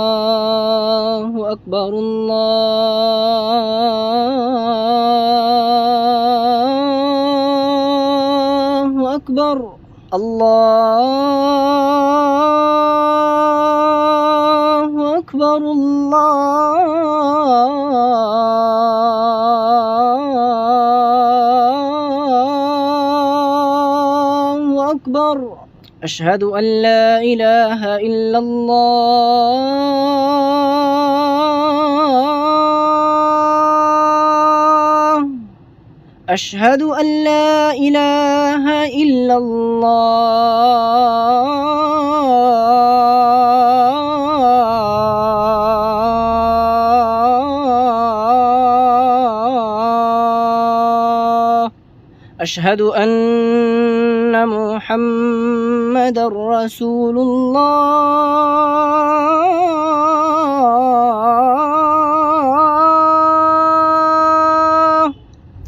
الله أكبر الله أكبر الله أكبر الله أكبر أشهد أن لا إله إلا الله أشهد أن لا إله إلا الله أشهد أن محمد رسول الله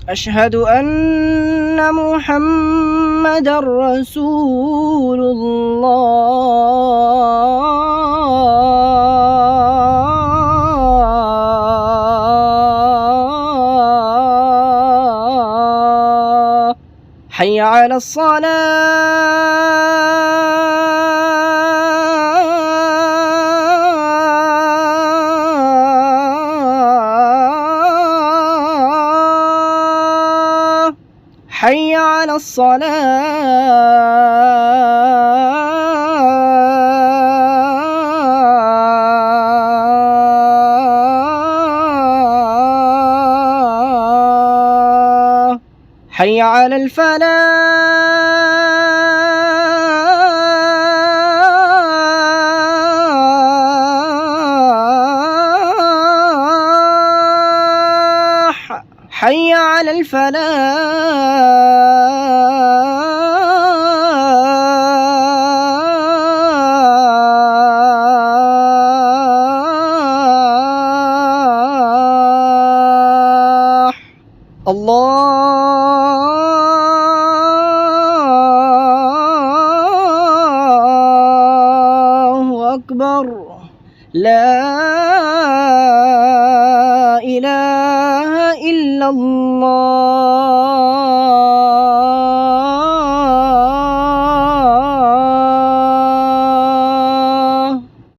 أشهد أن محمد رسول الله حي على الصلاة حي على الصلاة حي على الفلاح حي على الفلاح الله أكبر لا إله إلا الله